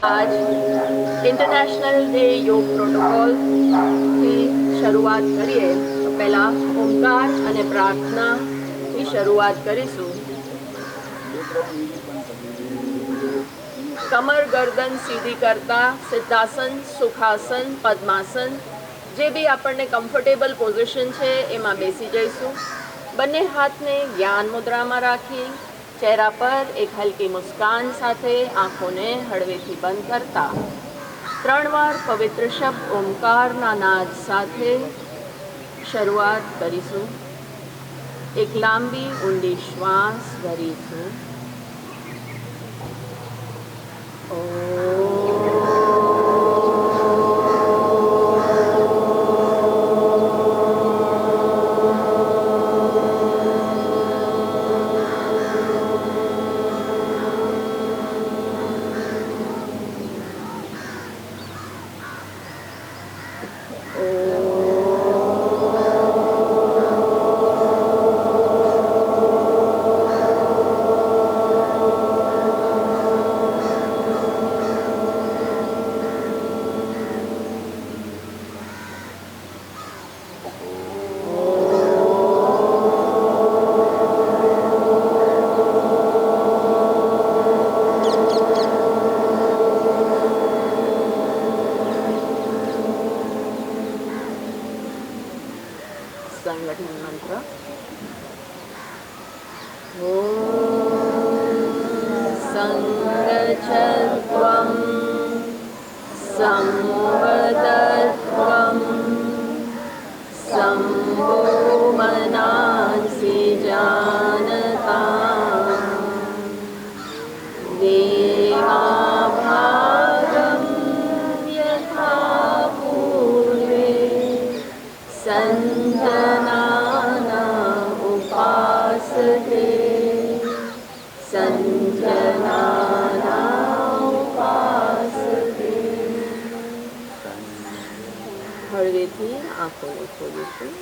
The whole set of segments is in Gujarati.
आज इंटरनेशनल डे योग प्रोटोकॉलથી શરૂઆત કરીએ તો પહેલાં ઓમકાર અને પ્રાર્થનાથી શરૂઆત કરીશું. કમર ગરદન સીધી કરતા સિદ્ધાસન, સુખાસન, પદ્માસન જે બી આપણને કમ્ફર્ટેબલ પોઝિશન છે એમાં બેસી જઈશું. બંને હાથને જ્ઞાન મુદ્રામાં રાખી ચહેરા પર એક હલકી મુસ્કાન સાથે આંખોને હળવેથી બંધ કરતા 3 વાર પવિત્ર શબ્દ ઓમકારના નાદ સાથે શરૂઆત કરીશું. એક લાંબી ઊંડી શ્વાસ ભરીશું. સંગઠન મંત્ર. સંગચ્છત્વં સંવદત્વં સંભો મનાંસી જાનતા દેવાભાગં યથા પૂર્વે સંજનાના ઉપાસતે હળવેથી આંખોને ખોલીશું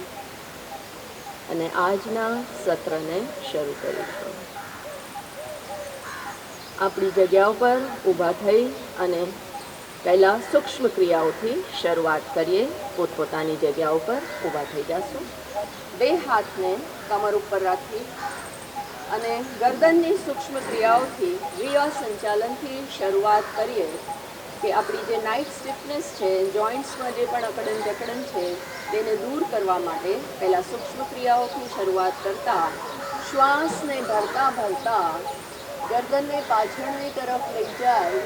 અને આજના સત્રને શરૂ કરીશું. આપણી જગ્યાઓ પર ઊભા થઈ અને પહેલાં સૂક્ષ્મ ક્રિયાઓથી શરૂઆત કરીએ. પોતપોતાની જગ્યાઓ પર ઊભા થઈ જશું. 2 હાથને કમર ઉપર રાખી અને ગરદનની સૂક્ષ્મ ક્રિયાઓથી ક્રિયા સંચાલનથી શરૂઆત કરીએ કે આપણી જે નાઇટ સ્ટીફનેસ છે, જોઈન્ટ્સમાં જે પણ અકડન જકડન છે તેને દૂર કરવા માટે પહેલાં સૂક્ષ્મ ક્રિયાઓથી શરૂઆત કરતાં શ્વાસને ભરતા ભરતા ગરદનને પાછળની તરફ લઈ જાય,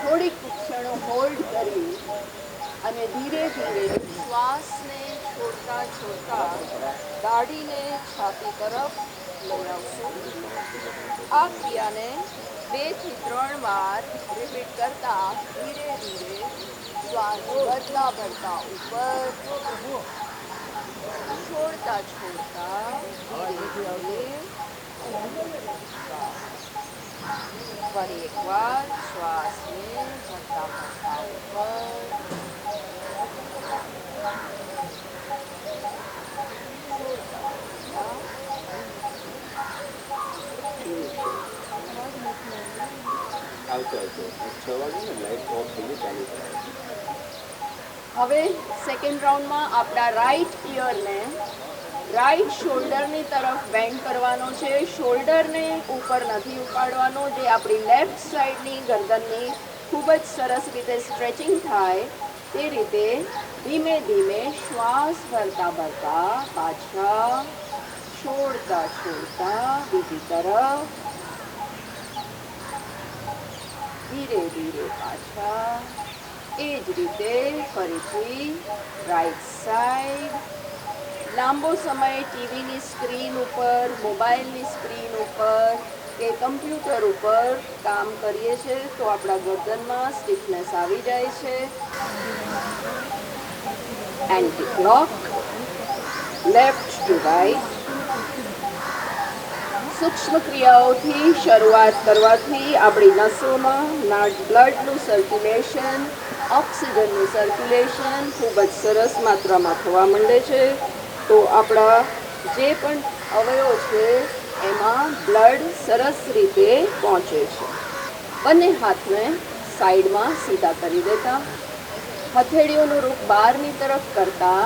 થોડીક ક્ષણો હોલ્ડ કરી અને ધીરે ધીરે શ્વાસને છોડતા છોડતા દાઢીને છાતી તરફ લઈ આવશું. આ ક્રિયાને 2 થી 3 વાર રિપીટ કરતા ધીરે ધીરે શ્વાસ ભરતા ભરતા ઉપર છોડતા છોડતા ધીરે ધીરે ફરી એકવાર શ્વાસને ભરતા ભરતા ઉપર હવે સેકન્ડ રાઉન્ડમાં આપણા રાઈટ ઇયરને રાઈટ શોલ્ડરની તરફ બેન્ડ કરવાનો છે. શોલ્ડરને ઉપર નથી ઉપાડવાનો, જે આપણી લેફ્ટ સાઈડની ગરદનની ખૂબ જ સરસ રીતે સ્ટ્રેચિંગ થાય તે રીતે ધીમે ધીમે શ્વાસ ભરતા ભરતા પાછા છોડતા છોડતા બીજી તરફ ધીરે ધીરે પાછા. એ જ રીતે ફરીથી રાઈટ સાઈડ. લાંબો સમય ટીવીની સ્ક્રીન ઉપર, મોબાઈલની સ્ક્રીન ઉપર કે કમ્પ્યુટર ઉપર કામ કરીએ છીએ તો આપણા ગરદનમાં સ્ટીફનેસ આવી જાય છે. Anti clock, left to right. સૂક્ષ્મ ક્રિયાઓથી શરૂઆત કરવાથી આપણી નસોમાં બ્લડનું સર્ક્યુલેશન, ઓક્સિજનનું સર્ક્યુલેશન ખૂબ જ સરસ માત્રામાં થવા માંડે છે. તો આપણા જે પણ અવયવો છે એમાં બ્લડ સરસ રીતે પહોંચે છે. બંને હાથને સાઈડમાં સીધા કરી દેતા. હથેળીઓનું રૂખ બહારની તરફ કરતા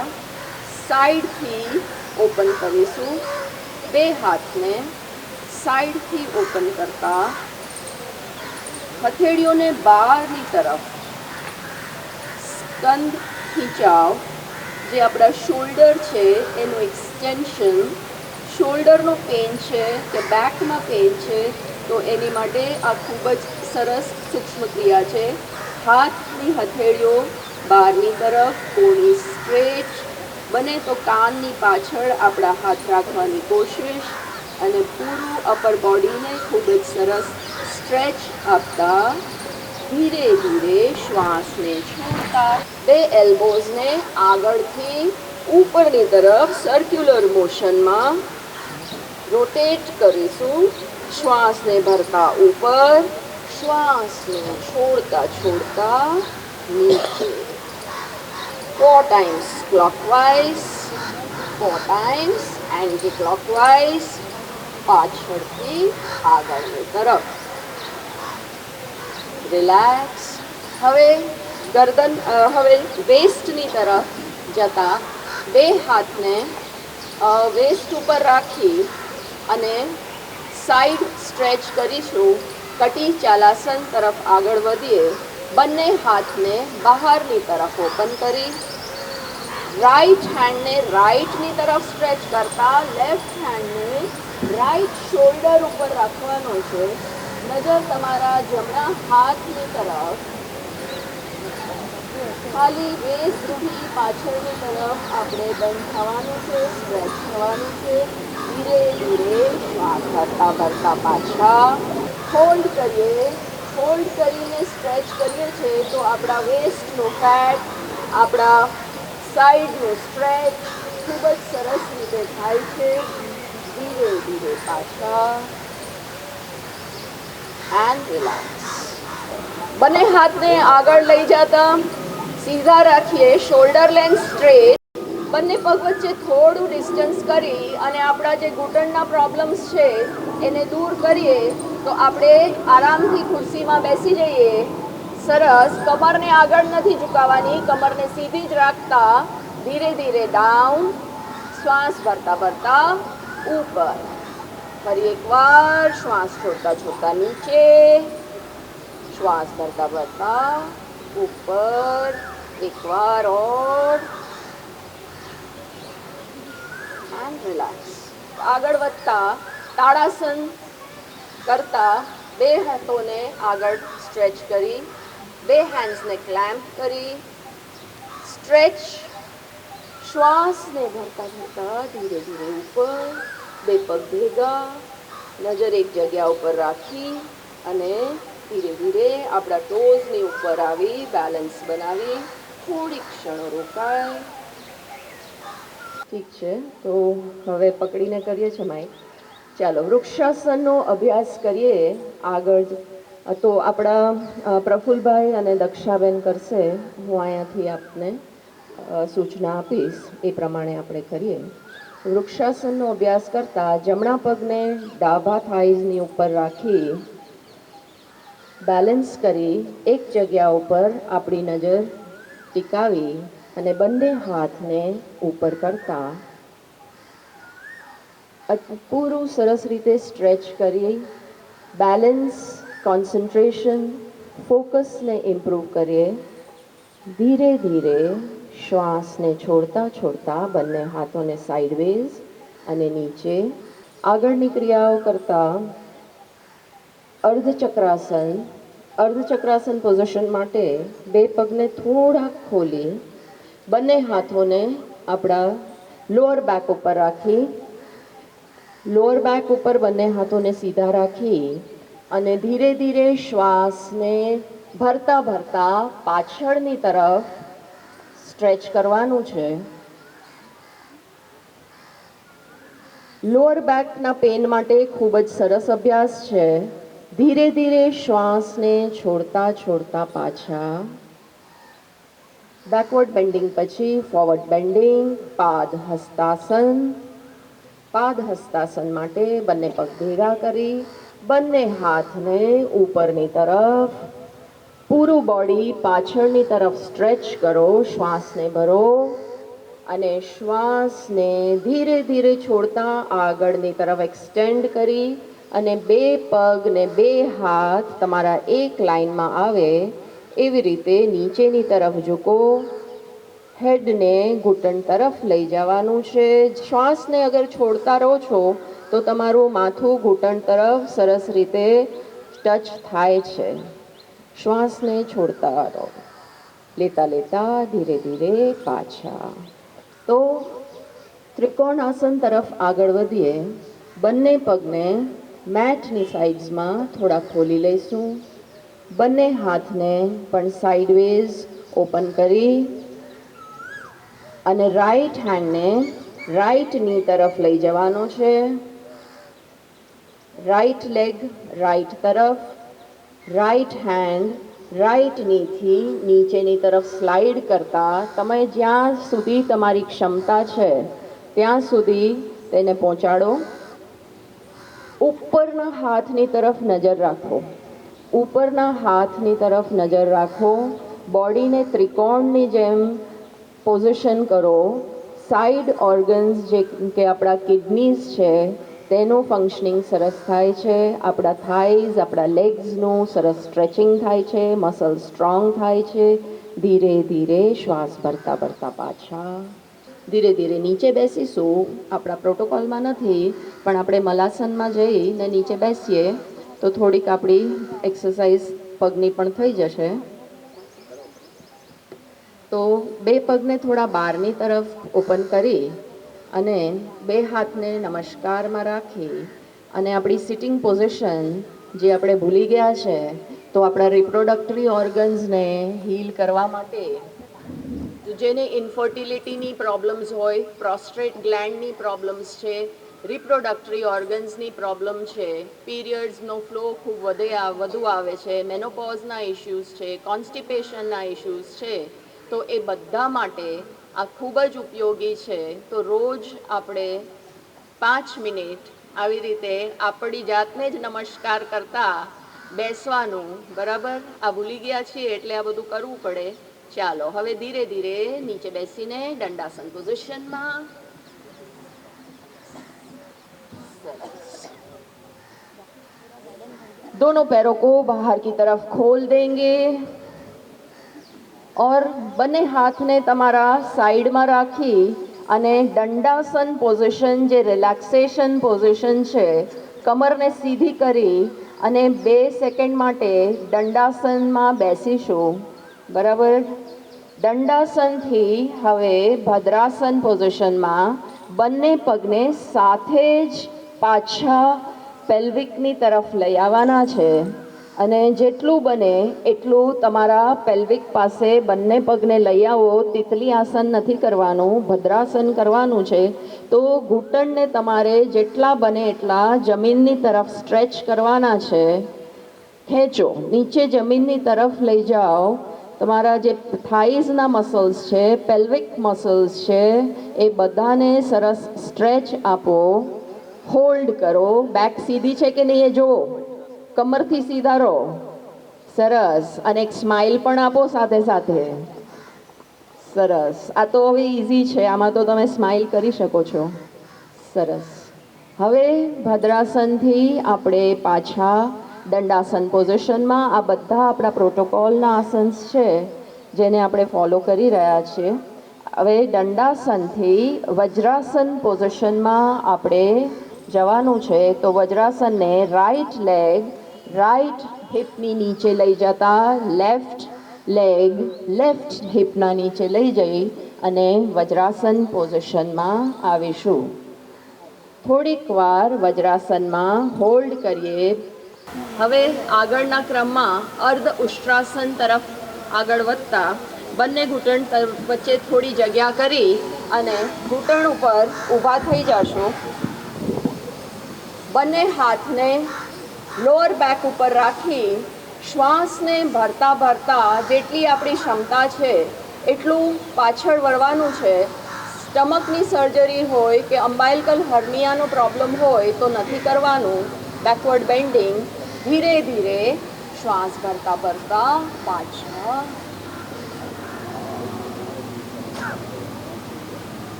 સાઈડથી ઓપન કરીશું. બે હાથને સાઈડથી ઓપન કરતા હથેળીઓને બહારની તરફ સ્કંદ ખીચાવ, જે આપણા શોલ્ડર છે એનું એક્સટેન્શન. શોલ્ડરનો પેન છે કે બેકમાં પેન છે તો એની માટે આ ખૂબ જ સરસ સૂક્ષ્મ ક્રિયા છે. હાથની હથેળીઓ બહારની તરફ, કોણી સ્ટ્રેચ, બને તો કાનની પાછળ આપણા હાથ રાખવાની કોશિશ અને પૂરું અપર બોડીને ખૂબ જ સરસ સ્ટ્રેચ આપતા ધીરે ધીરે શ્વાસને છોડતા બે એલ્બોઝને આગળથી ઉપરની તરફ સર્ક્યુલર મોશનમાં રોટેટ કરીશું. શ્વાસને ભરતા ઉપર, શ્વાસને છોડતા છોડતા નીચે. 4 times clockwise, 4 times anti-clockwise, પાછળથી આગળની તરફ. રિલેક્સ. હવે ગરદન હવે વેસ્ટની તરફ જતા બે હાથને વેસ્ટ ઉપર રાખી અને સાઈડ સ્ટ્રેચ કરીશું. કટી ચાલાસન તરફ આગળ વધીએ. બંને હાથને બહારની તરફ ઓપન કરી રાઈટ હેન્ડને રાઈટની તરફ સ્ટ્રેચ કરતા લેફ્ટ હેન્ડને રાઈટ શોલ્ડર ઉપર રાખવાનો છે. નજર તમારા જમણા હાથની તરફ. ખાલી વેસ્ટથી પાછળની તરફ આપણે બંધ થવાનું છે, સ્ટ્રેચ થવાનું છે. ધીરે ધીરે શ્વાસ ભરતા ભરતા પાછા હોલ્ડ કરીએ. હોલ્ડ કરીને સ્ટ્રેચ કરીએ છીએ તો આપણા વેસ્ટનો ફેટ, આપણા સાઈડનો સ્ટ્રેચ ખૂબ જ સરસ રીતે થાય છે. ધીરે ધીરે પાછા એન્ડ રિલેક્સ. બંને હાથને આગળ લઈ જતા સીધા રાખીએ. Shoulder length straight. બંને પગ વચ્ચે થોડું ડિસ્ટન્સ કરી અને આપણા જે ઘૂંટણના પ્રોબ્લેમ્સ છે એને દૂર કરીએ તો આપણે આરામથી ખુરશીમાં બેસી જઈએ. સરસ. કમરને આગળ નથી ઝુકાવવાની, કમરને સીધી જ રાખતા ધીરે ધીરે ડાઉન. શ્વાસ ભરતા ભરતા ઉપર. ફરી એકવાર શ્વાસ છોડતા છોડતા નીચે. શ્વાસ ભરતા ભરતા ઉપર. એકવાર ઓર એન્ડ રિલેક્સ. આગળ વધતા તાળાસન કરતા બે હાથોને આગળ સ્ટ્રેચ કરી, બે હેન્ડ્સને ક્લેમ્પ કરી સ્ટ્રેચ. શ્વાસને ભરતા ભરતા ધીરે ધીરે ઉપર. બે પગ ભેગા, નજર એક જગ્યા ઉપર રાખી અને ધીરે ધીરે આપણા ટોઝની ઉપર આવી બેલેન્સ બનાવી થોડી ક્ષણો રોકાય. ઠીક છે, તો હવે પકડીને કરીએ છીએ માઇક. ચાલો વૃક્ષાસનનો અભ્યાસ કરીએ આગળ. તો આપણા પ્રફુલભાઈ અને દક્ષાબેન કરશે. હું અહીંયાથી આપને સૂચના આપીશ, એ પ્રમાણે આપણે કરીએ. વૃક્ષાસનનો અભ્યાસ કરતા જમણા પગને ડાબા થાઈઝની ઉપર રાખી બેલેન્સ કરી એક જગ્યા ઉપર આપણી નજર ટીકાવી અને બંને હાથને ઉપર કરતા પૂરું સરસ રીતે સ્ટ્રેચ કરી બેલેન્સ, કોન્સન્ટ્રેશન, ફોકસને ઇમ્પ્રૂવ કરીએ. ધીરે ધીરે શ્વાસને છોડતા છોડતા બંને હાથોને સાઈડવેઝ અને નીચે. આગળની ક્રિયાઓ કરતા અર્ધચક્રાસન. અર્ધચક્રાસન પોઝિશન માટે બે પગને થોડા ખોલી બંને હાથોને આપણા લોઅર બેક ઉપર રાખી, લોઅર બેક ઉપર બંને હાથોને સીધા રાખી અને ધીરે ધીરે શ્વાસને ભરતા ભરતા પાછળની તરફ સ્ટ્રેચ કરવાનું છે. લોઅર બેકના પેન માટે ખૂબ જ સરસ અભ્યાસ છે. ધીરે ધીરે શ્વાસને છોડતા છોડતા પાછા. બેકવર્ડ બેન્ડિંગ પછી ફોરવર્ડ બેન્ડિંગ. પાદ હસ્તાસન. પાદ હસ્તાસન માટે બંને પગ ભેગા કરી બંને હાથને ઉપરની તરફ પૂરું બોડી પાછળની તરફ સ્ટ્રેચ કરો, શ્વાસને ભરો અને શ્વાસને ધીરે ધીરે છોડતા આગળની તરફ એક્સટેન્ડ કરી અને બે પગ ને બે હાથ તમારા એક લાઈનમાં આવે એવી રીતે નીચેની તરફ ઝૂકો. હેડને ઘૂંટણ તરફ લઈ જવાનું છે. શ્વાસને અગર છોડતા રહો છો તો તમારું માથું ઘૂંટણ તરફ સરસ રીતે ટચ થાય છે. શ્વાસને છોડતા રહો, લેતા લેતા ધીરે ધીરે પાછા. તો ત્રિકોણ આસન તરફ આગળ વધીએ. બંને પગને મેટની સાઇડ્સમાં થોડા ખોલી લઈશું. બંને હાથને પણ સાઇડવેઝ ઓપન કરી અને રાઈટ હેન્ડને રાઈટની તરફ લઈ જવાનો છે. રાઈટ લેગ રાઈટ તરફ, રાઈટ હેન્ડ રાઈટ નીથી નીચેની તરફ સ્લાઇડ કરતા તમે જ્યાં સુધી તમારી ક્ષમતા છે ત્યાં સુધી તેને પહોંચાડો. ઉપરના હાથની તરફ નજર રાખો, ઉપરના હાથની તરફ નજર રાખો. બોડીને ત્રિકોણની જેમ પોઝિશન કરો. સાઈડ ઓર્ગન્સ જે કે આપણા કિડનીઝ છે તેનું ફંક્શનિંગ સરસ થાય છે. આપણા થાઈઝ, આપણા લેગ્સનું સરસ સ્ટ્રેચિંગ થાય છે, મસલ સ્ટ્રોંગ થાય છે. ધીરે ધીરે શ્વાસ ભરતા ભરતા પાછા. ધીરે ધીરે નીચે બેસીશું. આપણા પ્રોટોકોલમાં નથી, પણ આપણે મલાસનમાં જઈને નીચે બેસીએ તો થોડીક આપણી એક્સરસાઇઝ પગની પણ થઈ જશે. તો બે પગને થોડા બહારની તરફ ઓપન કરી અને બે હાથને નમસ્કારમાં રાખી અને આપણી સિટિંગ પોઝિશન જે આપણે ભૂલી ગયા છે તો આપણા રિપ્રોડક્ટરી ઓર્ગન્સને હીલ કરવા માટે, જેને ઇન્ફર્ટિલિટીની પ્રોબ્લેમ્સ હોય, પ્રોસ્ટેટ ગ્લેન્ડની પ્રોબ્લેમ્સ છે, રિપ્રોડક્ટરી ઓર્ગન્સની પ્રોબ્લેમ છે, પીરિયડ્સનો ફ્લો ખૂબ વધુ આવે છે, મેનોપોઝના ઇશ્યુઝ છે, કોન્સ્ટિપેશનના ઇશ્યુઝ છે, તો એ બધા માટે આ ખૂબ જ ઉપયોગી છે. તો રોજ આપણે 5 મિનિટ આવી રીતે આપણી જાતને જ નમસ્કાર કરતા બેસવાનું. બરાબર? આ ભૂલી ગયા છીએ એટલે આ બધું કરવું પડે. ચાલો હવે ધીરે ધીરે નીચે બેસીને દંડાસન પોઝિશનમાં. दोनों पैरों को बाहर की तरफ खोल देंगे और બંને હાથને તમારા સાઈડમાં રાખી અને દંડાસન પોઝિશન જે રિલેક્સેશન પોઝિશન છે, કમરને સીધી કરી અને 2 સેકન્ડ માટે દંડાસનમાં બેસીશું. બરાબર? દંડાસનથી હવે ભદ્રાસન પોઝિશનમાં બંને પગને સાથે જ પાછા પેલ્વિકની તરફ લઈ આવવાના છે અને જેટલું બને એટલું તમારા પેલ્વિક પાસે બંને પગને લઈ આવો. તિતલી આસન નથી કરવાનું, ભદ્રાસન કરવાનું છે. તો ઘૂંટણને તમારે જેટલા બને એટલા જમીનની તરફ સ્ટ્રેચ કરવાના છે. ખેંચો, નીચે જમીનની તરફ લઈ જાઓ. તમારા જે થાઈઝના મસલ્સ છે, પેલ્વિક મસલ્સ છે, એ બધાને સરસ સ્ટ્રેચ આપો. હોલ્ડ કરો. બેક સીધી છે કે નહીં એ જુઓ. કમરથી સીધા રહો. સરસ. અને એક સ્માઇલ પણ આપો સાથે સાથે. સરસ. આ તો હવે ઇઝી છે, આમાં તો તમે સ્માઇલ કરી શકો છો. સરસ. હવે ભદ્રાસનથી આપણે પાછા દંડાસન પોઝિશનમાં. આ બધા આપણા પ્રોટોકોલના આસન્સ છે જેને આપણે ફોલો કરી રહ્યા છીએ. હવે દંડાસનથી વજ્રાસન પોઝિશનમાં આપણે જવાનું છે. તો વજ્રાસનને રાઈટ લેગ રાઈટ હિપની નીચે લઈ જતા લેફ્ટ લેગ લેફ્ટ હિપના નીચે લઈ જઈ અને વજ્રાસન પોઝિશનમાં આવીશું. થોડીક વાર વજ્રાસનમાં હોલ્ડ કરીએ. હવે આગળના ક્રમમાં અર્ધ ઉષ્ટ્રાસન તરફ આગળ વધતા બંને ઘૂંટણ વચ્ચે થોડી જગ્યા કરી અને ઘૂંટણ ઉપર ઊભા થઈ જશો. બંને હાથને લોઅર બેક ઉપર રાખી શ્વાસને ભરતા ભરતા જેટલી આપણી ક્ષમતા છે એટલું પાછળ વળવાનું છે. સ્ટમકની સર્જરી હોય કે અમ્બાઇલકલ હર્નિયાનો પ્રોબ્લેમ હોય તો નથી કરવાનું બેકવર્ડ બેન્ડિંગ. ધીરે ધીરે શ્વાસ ભરતા ભરતા પાછા,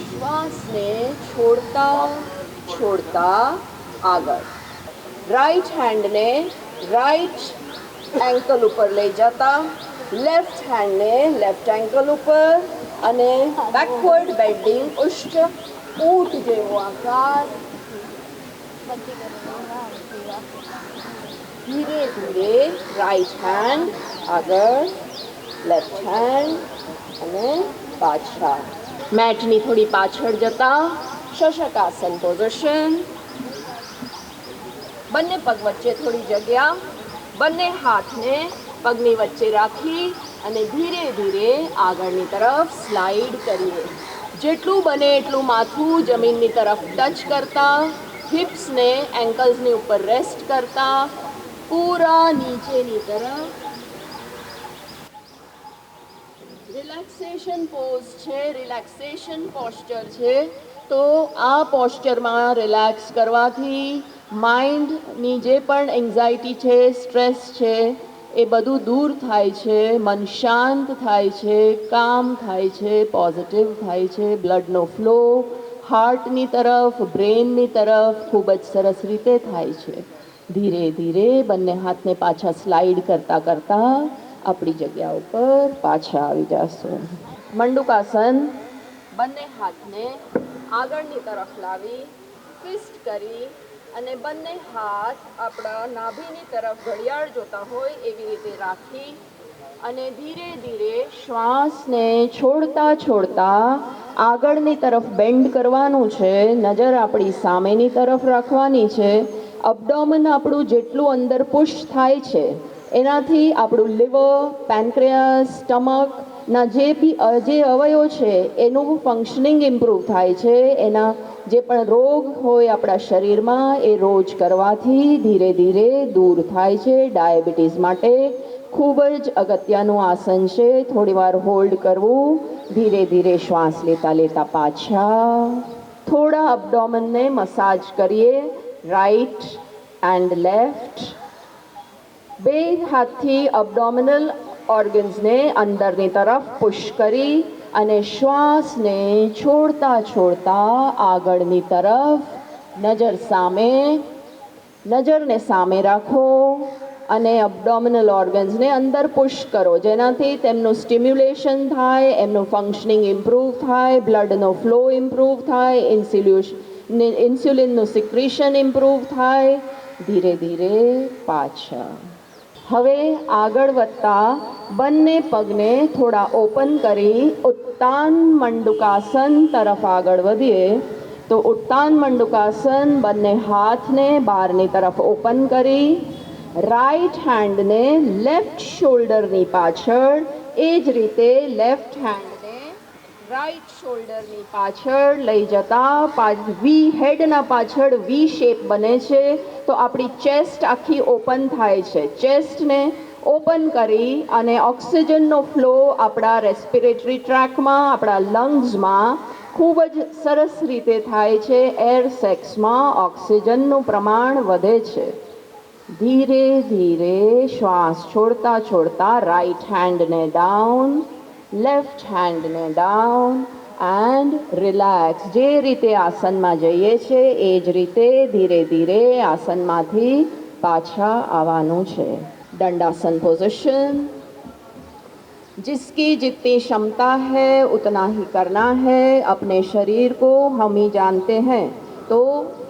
શ્વાસને છોડતા છોડતા આગળ. રાઈટ હેન્ડને રાઈટ એન્કલ ઉપર લઈ જતા, લેફ્ટ હેન્ડને લેફ્ટ એન્કલ ઉપર અને બેકવર્ડ બેન્ડિંગ ઉષ્ટ ઊંટ જેવો આકાર. ધીરે ધીરે રાઈટ હેન્ડ આગળ, લેફ્ટ હેન્ડ અને પાછા. મેટની થોડી પાછળ જતા શશકાસન પોઝિશન. બંને પગ વચ્ચે થોડી જગ્યા, બંને હાથને પગની વચ્ચે રાખી અને ધીરે ધીરે આગળની તરફ સ્લાઇડ કરીએ. જેટલું બને એટલું માથું જમીનની તરફ ટચ કરતા, હિપ્સને એન્કલ્સની ઉપર રેસ્ટ કરતા, પૂરા નીચેની તરફ. રિલેક્સેશન પોઝ છે, રિલેક્સેશન પોસ્ચર છે. તો આ પોસ્ચરમાં રિલેક્સ કરવાથી માઇન્ડની જે પણ એન્ઝાયટી છે, સ્ટ્રેસ છે, એ બધું દૂર થાય છે, મન શાંત થાય છે, કામ થાય છે, પોઝિટિવ થાય છે. બ્લડનો ફ્લો હાર્ટની તરફ, બ્રેનની તરફ ખૂબ જ સરસ રીતે થાય છે. ધીરે ધીરે બંને હાથને પાછા સ્લાઇડ કરતાં કરતાં આપણી જગ્યા ઉપર પાછા આવી જશું. મંડુકાસન. બંને હાથને આગળની તરફ લાવી ફિસ્ટ કરી અને બંને હાથ આપણા નાભીની તરફ ઘડિયાળ જોતા હોય એવી રીતે રાખી અને ધીરે ધીરે શ્વાસને છોડતા છોડતા આગળની તરફ બેન્ડ કરવાનું છે. નજર આપણી સામેની તરફ રાખવાની છે. અબડોમન આપણું જેટલું અંદર પુશ થાય છે એનાથી આપણું લિવર, પેન્ક્રિયાસ, સ્ટમકના જે અવયવો છે એનું ફંક્શનિંગ ઇમ્પ્રૂવ થાય છે. એના જે પણ રોગ હોય આપણા શરીરમાં એ રોજ કરવાથી ધીરે ધીરે દૂર થાય છે. ડાયાબિટીસ માટે ખૂબ જ અગત્યનું આસન છે. થોડીવાર હોલ્ડ કરવું, ધીરે ધીરે શ્વાસ લેતા લેતા પાછા. થોડા અબડોમનને મસાજ કરીએ, રાઈટ એન્ડ લેફ્ટ. બે હાથથી અબડોમિનલ ઓર્ગન્સને અંદરની તરફ પુશ કરી અને શ્વાસને છોડતા છોડતા આગળની તરફ. નજર સામે, નજરને સામે રાખો અને અબડોમિનલ ઓર્ગન્સને અંદર પુશ કરો, જેનાથી તેમનું સ્ટિમ્યુલેશન થાય, એમનું ફંક્શનિંગ ઇમ્પ્રૂવ થાય, બ્લડનો ફ્લો ઇમ્પ્રૂવ થાય, ઇન્સ્યુલિનનું સિક્રેશન ઇમ્પ્રૂવ થાય. ધીરે ધીરે પાછા. હવે આગળ વધતા બંને પગને થોડા ઓપન કરી ઉત્તાન મંડુકાસન તરફ આગળ વધીએ. તો ઉત્તાન મંડુકાસન, બંને હાથને બહારની તરફ ઓપન કરી, રાઈટ હેન્ડને લેફ્ટ શોલ્ડરની પાછળ, એ જ રીતે લેફ્ટ હેન્ડને રાઈટ શોલ્ડરની પાછળ લઈ જતા વી હેડના પાછળ વી શેપ બને છે. તો આપણી ચેસ્ટ આખી ઓપન થાય છે. ચેસ્ટને ઓપન કરી અને ઓક્સિજનનો ફ્લો આપણા રેસ્પિરેટરી ટ્રેકમાં, આપણા લંગ્સમાં ખૂબ જ સરસ રીતે થાય છે. એર સેક્સમાં ઓક્સિજનનું પ્રમાણ વધે છે. ધીરે ધીરે શ્વાસ છોડતા છોડતા રાઈટ હેન્ડને ડાઉન, લેફ્ટ હેન્ડને ડાઉન એન્ડ રિલેક્સ. જે રીતે આસનમાં જઈએ છીએ એ જ રીતે ધીરે ધીરે આસનમાંથી પાછા આવવાનું છે. दंडासन पोजीशन. जिसकी जितनी क्षमता है उतना ही करना है. अपने शरीर को हम ही जानते हैं, तो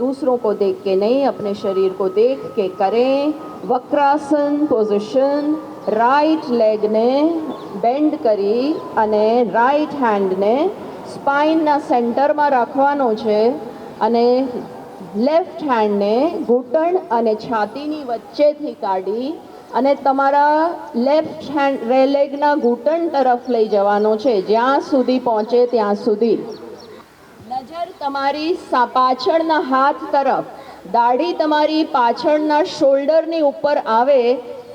दूसरों को देख के नहीं, अपने शरीर को देख के करें. वक्रासन पोजीशन. राइट लेग ने बेंड करी અને રાઈટ હેન્ડને સ્પાઇનના સેન્ટરમાં રાખવાનો છે અને લેફ્ટ હેન્ડને ઘૂંટણ અને છાતીની વચ્ચેથી કાઢી અને તમારા લેફ્ટ હેન્ડ લેગના ઘૂંટણ તરફ લઈ જવાનો છે, જ્યાં સુધી પહોંચે ત્યાં સુધી. નજર તમારી પાછળના હાથ તરફ, દાઢી તમારી પાછળના શોલ્ડરની ઉપર આવે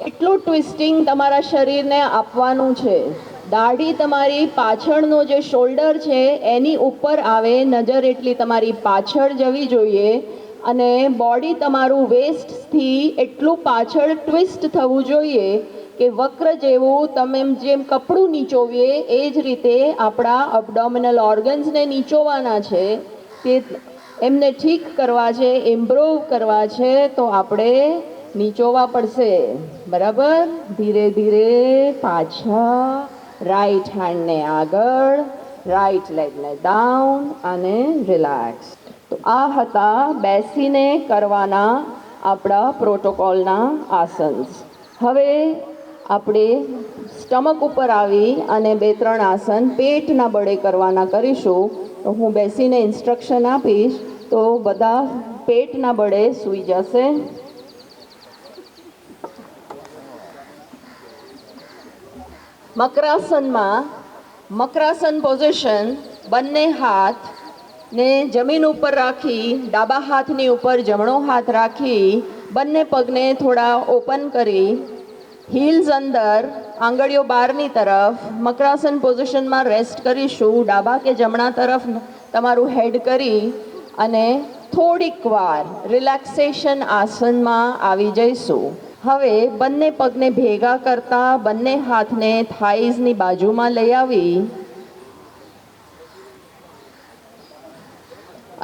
એટલું ટ્વિસ્ટિંગ તમારા શરીરને આપવાનું છે. દાઢી તમારી પાછળનો જે શોલ્ડર છે એની ઉપર આવે, નજર એટલી તમારી પાછળ જવી જોઈએ અને બોડી તમારું વેસ્ટથી એટલું પાછળ ટ્વિસ્ટ થવું જોઈએ કે વક્ર જેવું તમે જેમ કપડું નીચોવીએ એ જ રીતે આપણા અબડોમિનલ ઓર્ગન્સને નીચોવાના છે, તે એમને ઠીક કરવા છે, ઇમ્પ્રૂવ કરવા છે, તો આપણે નીચોવા પડશે. બરાબર? ધીરે ધીરે પાછા, રાઈટ હેન્ડને આગળ, રાઈટ લેગને ડાઉન અને રિલેક્સ. તો આ હતા બેસીને કરવાના આપણા પ્રોટોકોલના આસન્સ. હવે આપણે સ્ટમક ઉપર આવી અને 2-3 આસન પેટના બળે કરવાના કરીશું. તો હું બેસીને ઇન્સ્ટ્રક્શન આપીશ તો બધા પેટના બળે સૂઈ જશે. મકરાસન પોઝિશન, બંને હાથને જમીન ઉપર રાખી, ડાબા હાથની ઉપર જમણો હાથ રાખી, બંને પગને થોડા ઓપન કરી, હીલ્સ અંદર, આંગળીઓ બહારની તરફ, મકરાસન પોઝિશનમાં રેસ્ટ કરીશું. ડાબા કે જમણા તરફ તમારું હેડ કરી અને થોડીક વાર રિલેક્સેશન આસનમાં આવી જઈશું. હવે બંને પગને ભેગા કરતા બંને હાથને થાઈઝની બાજુમાં લઈ આવી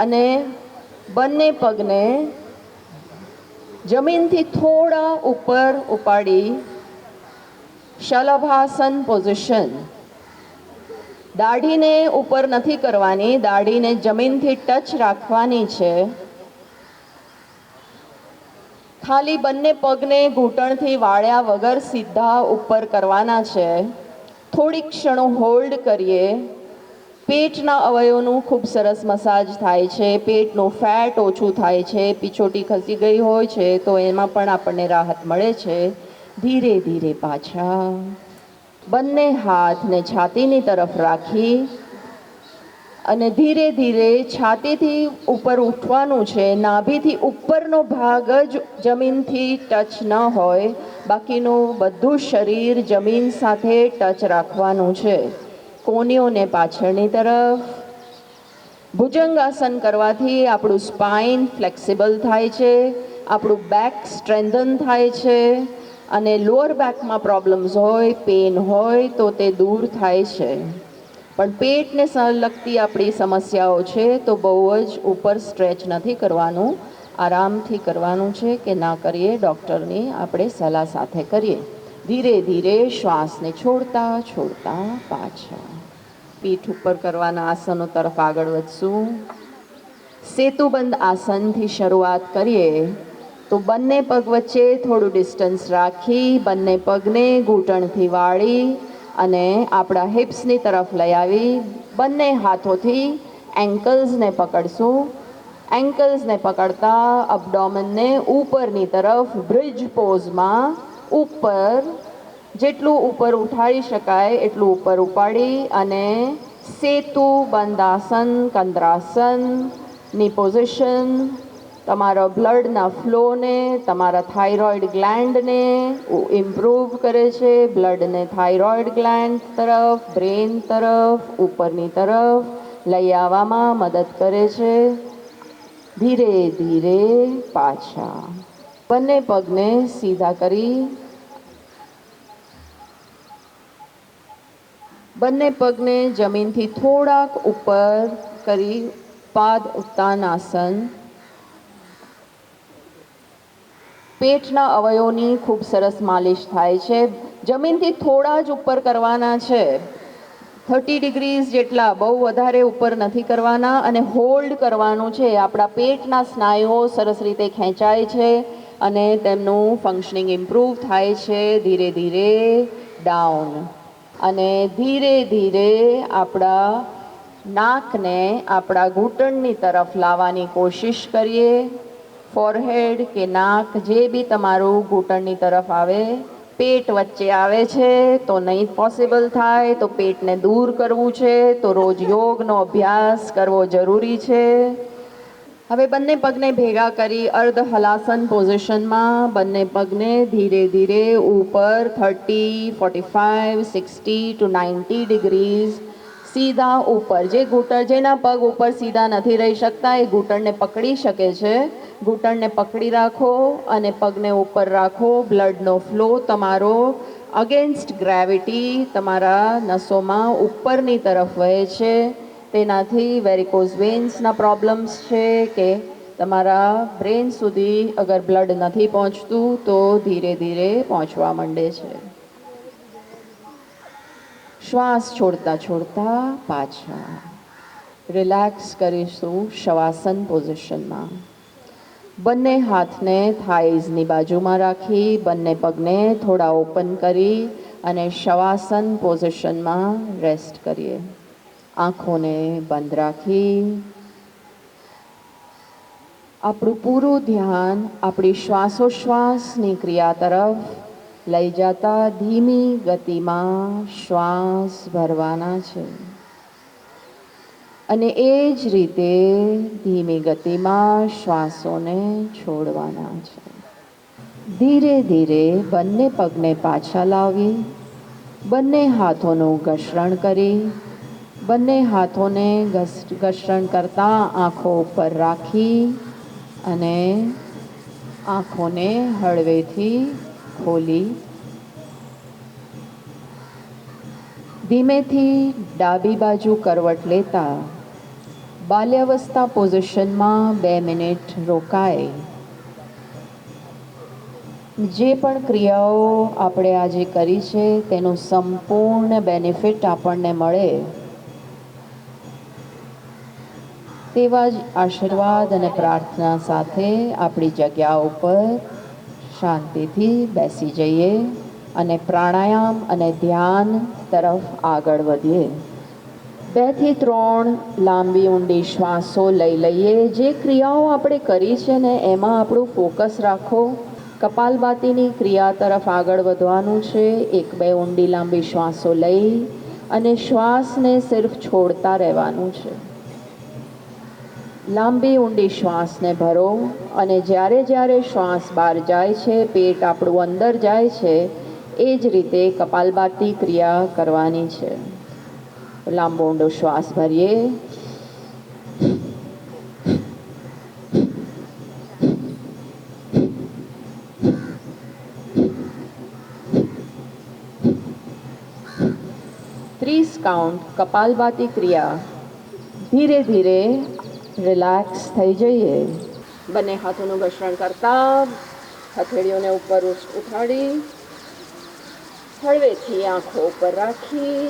અને બંને પગને જમીનથી થોડા ઉપર ઉપાડી શલભાસન પોઝિશન. દાઢીને ઉપર નથી કરવાની, દાઢીને જમીનથી ટચ રાખવાની છે. ખાલી બંને પગને ઘૂંટણથી વાળ્યા વગર સીધા ઉપર કરવાના છે. થોડીક ક્ષણો હોલ્ડ કરીએ. પેટના અવયવોનું ખૂબ સરસ મસાજ થાય છે, પેટનું ફેટ ઓછું થાય છે, પીછોટી ખસી ગઈ હોય છે તો એમાં પણ આપણને રાહત મળે છે. ધીરે ધીરે પાછા, બંને હાથને છાતીની તરફ રાખી અને ધીરે ધીરે છાતીથી ઉપર ઉઠવાનું છે. નાભીથી ઉપરનો ભાગ જ જમીનથી ટચ ન હોય, બાકીનું બધું શરીર જમીન સાથે ટચ રાખવાનું છે. કોણીઓને પાછળની તરફ. ભુજંગાસન કરવાથી આપણું સ્પાઇન ફ્લેક્સિબલ થાય છે, આપણું બેક સ્ટ્રેન્થન થાય છે અને લોઅર બેકમાં પ્રોબ્લેમ્સ હોય, પેન હોય તો તે દૂર થાય છે. પણ પેટને લગતી આપણી સમસ્યાઓ છે તો બહુ જ ઉપર સ્ટ્રેચ નથી કરવાનું, આરામથી કરવાનું છે કે ના કરીએ ડૉક્ટરની આપણે સલાહ સાથે કરીએ. ધીરે ધીરે શ્વાસને છોડતા છોડતા પાછા પીઠ ઉપર કરવાના આસનો તરફ આગળ વધશું. સેતુબંધ આસનથી શરૂઆત કરીએ તો બંને પગ વચ્ચે થોડું ડિસ્ટન્સ રાખી, બંને પગને ઘૂંટણથી વાળી અને આપણા હિપ્સની તરફ લઈ આવી બંને હાથોથી એન્કલ્સને પકડશું. એન્કલ્સને પકડતા અબડોમનને ઉપરની તરફ બ્રિજ પોઝમાં ઉપર, જેટલું ઉપર ઉઠાડી શકાય એટલું ઉપર ઉપાડી અને સેતુ બંધ આસન, કંદ્રાસનની પોઝિશન તમારા બ્લડના ફ્લોને, તમારા થાઇરોઇડ ગ્લેન્ડને ઇમ્પ્રૂવ કરે છે. બ્લડને થાઇરોઇડ ગ્લેન્ડ તરફ, બ્રેન તરફ, ઉપરની તરફ લઈ આવવામાં મદદ કરે છે. ધીરે ધીરે પાછા, બંને પગને સીધા કરી, બંને પગને જમીનથી થોડાક ઉપર કરી પાદ ઉત્તાન આસન. પેટના અવયવોની ખૂબ સરસ માલિશ થાય છે. જમીનથી થોડા જ ઉપર કરવાના છે, 30 ડિગ્રીઝ જેટલા, બહુ વધારે ઉપર નથી કરવાના અને હોલ્ડ કરવાનું છે. આપણા પેટના સ્નાયુઓ સરસ રીતે ખેંચાય છે અને તેમનું ફંક્શનિંગ ઇમ્પ્રૂવ થાય છે. ધીરે ધીરે ડાઉન અને ધીરે ધીરે આપણા નાકને આપણા ઘૂંટણની તરફ લાવવાની કોશિશ કરીએ. ફોરહેડ કે નાક જે બી તમારું ઘૂંટણની તરફ આવે, પેટ વચ્ચે આવે છે તો નહીં પોસિબલ થાય, તો પેટને દૂર કરવું છે તો રોજ યોગનો અભ્યાસ કરવો જરૂરી છે. હવે બંને પગને ભેગા કરી અર્ધ હલાસન પોઝિશનમાં બંને પગને ધીરે ધીરે ઉપર 30, 45, 60 to 90 ડિગ્રીઝ સીધા ઉપર. જે ઘૂંટણ, જેના પગ ઉપર સીધા નથી રહી શકતા એ ઘૂંટણને પકડી શકે છે. ઘૂંટણને પકડી રાખો અને પગને ઉપર રાખો. બ્લડનો ફ્લો તમારો અગેન્સ્ટ ગ્રેવિટી તમારા નસોમાં ઉપરની તરફ વહે છે. તેનાથી વેરિકોઝ વેન્સના પ્રોબ્લેમ્સ છે કે તમારા બ્રેન સુધી અગર બ્લડ નથી પહોંચતું તો ધીરે ધીરે પહોંચવા માંડે છે. શ્વાસ છોડતા છોડતા પાછા રિલેક્સ કરીશું શવાસન પોઝિશનમાં. બંને હાથને થાઈઝની બાજુમાં રાખી બંને પગને થોડા ઓપન કરી અને શવાસન પોઝિશનમાં રેસ્ટ કરીએ. આંખોને બંધ રાખી આપણું પૂરું ધ્યાન આપણી શ્વાસોશ્વાસની ક્રિયા તરફ લઈ જતા ધીમી ગતિમાં શ્વાસ ભરવાના છે અને એ જ રીતે ધીમી ગતિમાં શ્વાસોને છોડવાના છે. ધીરે ધીરે બંને પગને પાછા લાવી બંને હાથોનું ઘર્ષણ કરી બંને હાથોને ઘર્ષણ કરતા આંખો ઉપર રાખી અને આંખોને હળવેથી ખોલી ધીમેથી ડાબી બાજુ કરવટ લેતા બાલ્યાવસ્થા પોઝિશનમાં 2 મિનિટ રોકાય. જે પણ ક્રિયાઓ આપણે આજે કરી છે તેનું સંપૂર્ણ બેનિફિટ આપણને મળે તેવા જ આશીર્વાદ અને પ્રાર્થના સાથે આપણી જગ્યા ઉપર શાંતિથી બેસી જઈએ અને પ્રાણાયામ અને ધ્યાન તરફ આગળ વધીએ. 2 થી 3 લાંબી ઊંડી શ્વાસો લઈ લઈએ. જે ક્રિયાઓ આપણે કરી છે ને એમાં આપણું ફોકસ રાખો. કપાલભાતીની ક્રિયા તરફ આગળ વધવાનું છે. 1-2 ઊંડી લાંબી શ્વાસો લઈ અને શ્વાસને સિર્ફ છોડતા રહેવાનું છે. લાંબી ઊંડી શ્વાસને ભરો અને જ્યારે જ્યારે શ્વાસ બહાર જાય છે પેટ આપણું અંદર જાય છે એ જ રીતે કપાલભાતી ક્રિયા કરવાની છે. લાંબો ઊંડો શ્વાસ ભરીએ. કાઉન્ટ કપાલભાતી ક્રિયા. ધીરે ધીરે રિલેક્સ થઈ જઈએ. બંને હાથોનું ઘર્ષણ કરતા હથેળીઓને ઉપર ઉઠાડી હળવેથી આંખો ઉપર રાખી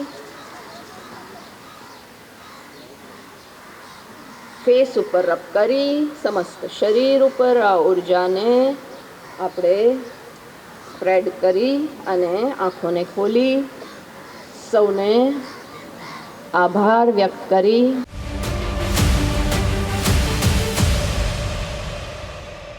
ફેસ ઉપર રબ કરી સમસ્ત શરીર ઉપર આ ઉર્જાને આપણે સ્પ્રેડ કરી અને આંખોને ખોલી સૌને આભાર વ્યક્ત કરી